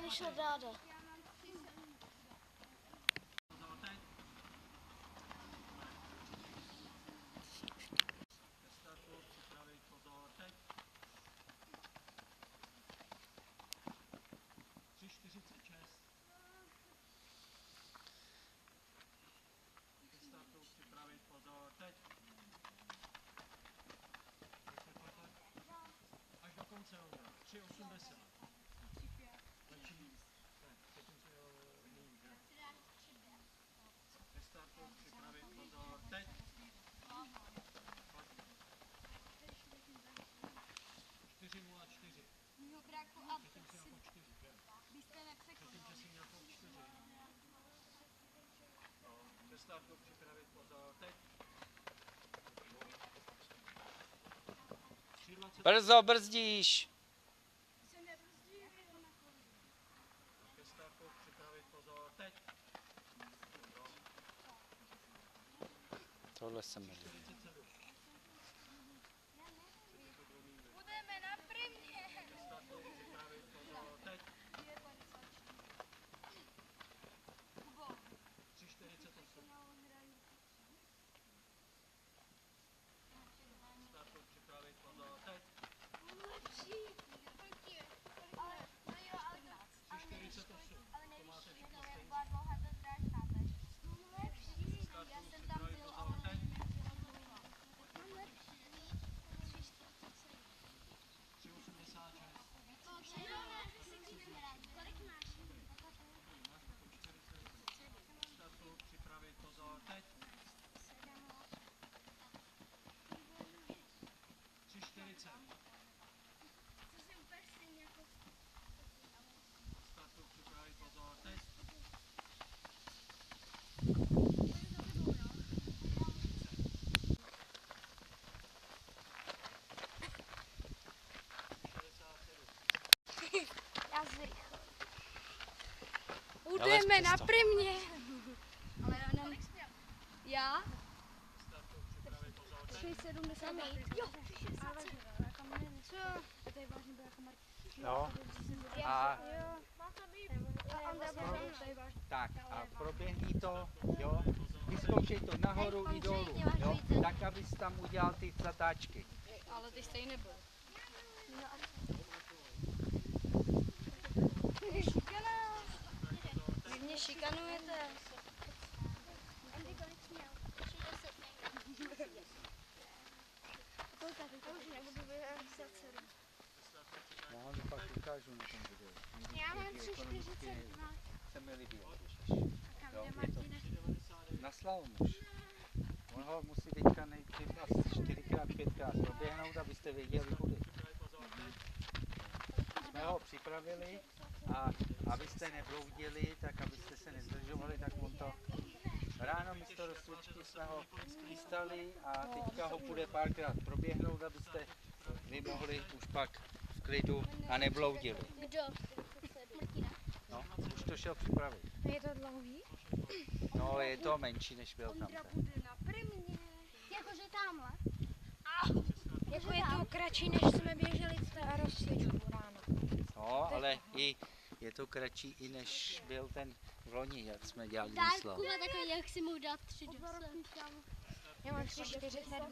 vyšel dáda. Až do konce rovna. 3,80. Začíná. Zatímco nyní, že? Ke startu připravit pozor. Teď. 4,04. Předtím si měl po 4, že? Předtím, že si měl po 4. Ke startu připravit pozor. Teď. Brzo, brzdíš. Ke startu připravit pozor. Teď. Tohle jsem nevěděl. 47. Budeme na primě. Ke startu připravit pozor. Teď. 3,48. Startu připravit pozor. Teď. 3,48. To máte všechno stejné. Startu připravit pozor. Teď. 3,86. Startu připravit pozor. Teď. 3,40. Startu připravit pozor. Teď. 67. Já zrychl. Budeme na primě. Ale já? Startu připravit pozor. Teď. 3,70. Jo. Co? To je vážně byla kamar. No. A Tak. a proběhni to, jo. Vyzkoušej to nahoru i dolů, jo. Tak, abys tam udělal ty zatáčky. Ale ty stejně nebyl. Vy mě šikanujete. No, pak ukážu na tom videu. Já mám 3,40. Chceme líbit. Jo, je to na slalomuž. On ho musí teďka nejdřív asi 4x, 5x proběhnout, abyste věděli kudy. Jsme ho připravili a abyste nebloudili, tak abyste se nezdržovali, tak on to ráno místo rozcvičky jsme ho chystali a teďka ho bude párkrát proběhnout, abyste vy mohli už pak v klidu a nebloudili. Kdo? No, už to šel připravit. Je to dlouhý? No, je to menší, než byl tam. Bude na primě. Jakože tamhle? Jako je to kratší, než jsme běželi a rozcvičku ráno. No, ale i je to kratší i než byl ten v loni, jak jsme dělali Tak, výslov. Kuba, takový, jak si mu dát 3,10. Já mám 3,42.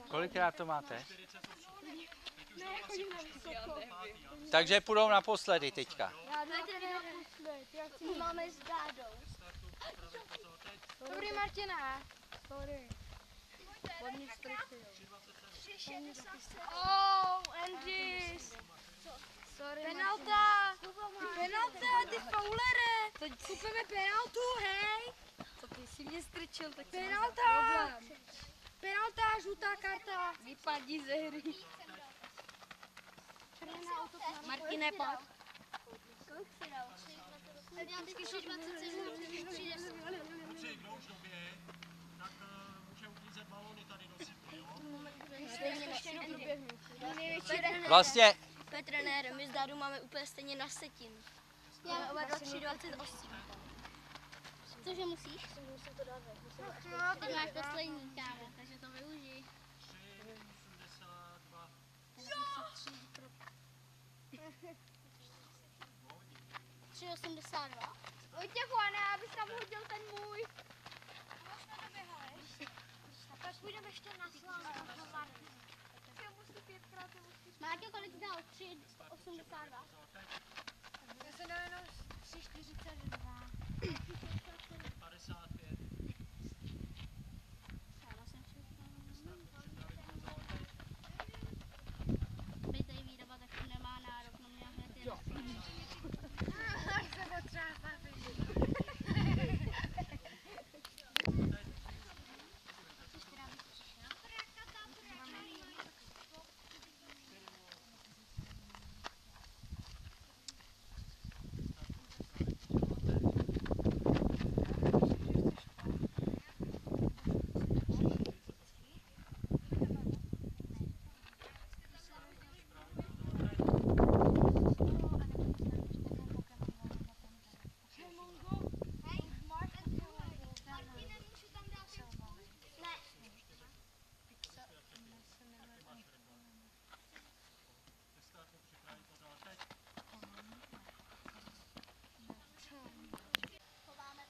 Kolikrát to máte? Takže půjdou naposledy teďka. Máme s Dádou. Dobrý, Martina. Sorry. Vodní strychy, jo. 3,67. Oh, Andys. Sorry, penalta. Penalta, ty faulere. Teď kupeme penaltu, hej. Co ty si mě strčil, tak penalta. Penalta, žlutá karta. Vypadí ze hry. Martine, pojď. Kolik si dal? Já vždycky 3,27, 3,10. Kluci, kdo už doběh, tak může uklízet balony tady do sítky, jo? Vlastně úplně trenérem, my s Dárou máme úplně stejně na setinu. Máme oba 3,28. Cože musíš? Musím to dát ven. Teď máš poslední, kámo, takže to využij. 3,82. Vojtěchu, a ne, abys tam hodil ten můj. Už jsme doběhali. Tak půjdeme ještě na slámu. Máte kolik dal? 3,82. Já se dal jenom 3,42. 55. Sála jsem všechno. Byť tady výroba, tak to nemá nárok na mě hned jen. Tak se potřeba.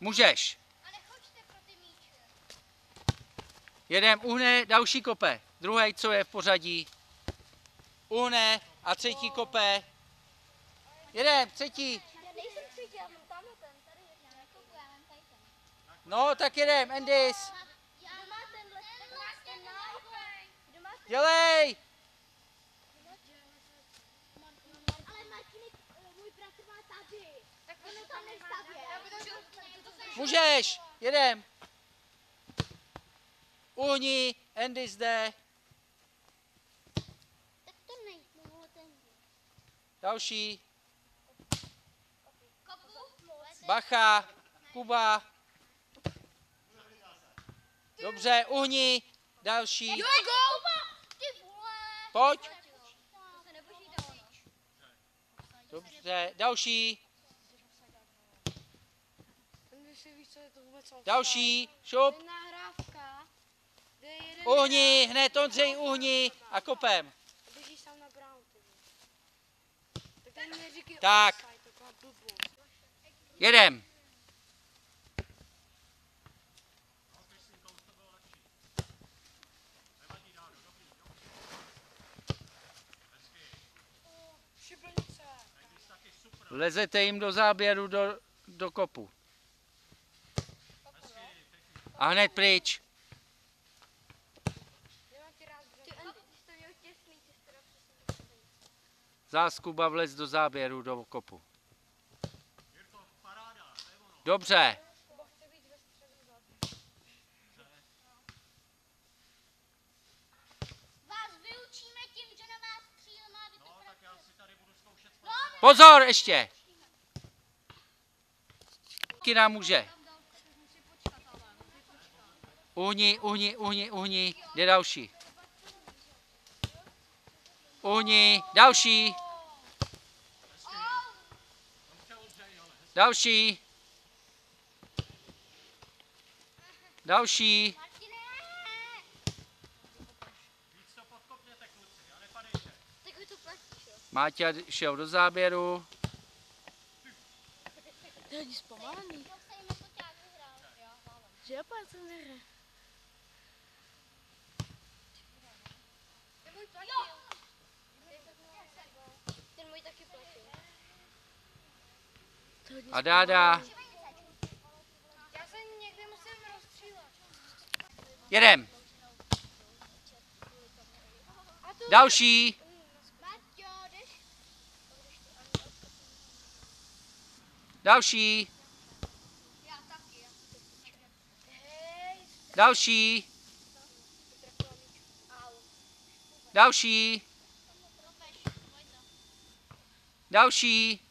Můžeš. Ale choďte pro ty míče. Jeden uhne, další kope. Druhý, co je v pořadí. Uhne a třetí kope. Jeden, třetí. Já nejsem třetí, já mám tamhle ten, tady je. Já mám tady ten. No, tak jedem, Endis. Kdo má tenhle? Kdo má ten náhoj? Kdo má ten? Dělej. Ale Martiny, můj bratr má tady. Tak ono tam nestavě. Můžeš, jedem. Uhni, Endis jde. Tak to nejde, ten. Další. Kopu? Bacha, Kuba. Dobře, uhni. Další. Ty vole. Pojď. To se neboží dalo. Dobře, další. Víš, co je to vůbec offside? Další. Šup. To je nahrávka, kde je jeden Uhni, hned Ondřej, uhni a kopem. běží sám na bránu. Tak tady neříkej Tak. offside, taková blbost. Jedem. Šibenice. Lezete jim do záběru do kopu. A hned pryč. Nemám ti rád břehu. Ty jste měl těsný, ty jste přesně. Zás Kuba vlez do záběru do kopu. Dobře. Kuba chce být ve středu zadu. Vás vyučíme tím, že na vás střílíme a vy to Pozor ještě. Kina může. Uhni, uhni, uhni, uhni. Jde další. Uhni, další. Další. Další. Martine! Tak vy to platíš, jo? Máťa šel do záběru. To je zpomalený. To se jim to ťák vyhrál. Že jo, pán jsem nehra. Ten můj platil. Ten můj taky platil. A Dáda. Já se někde musím rozstřílet. Jedem. Další. Maťo, jdeš? Další. Já taky. Hej, Další. Další. Další.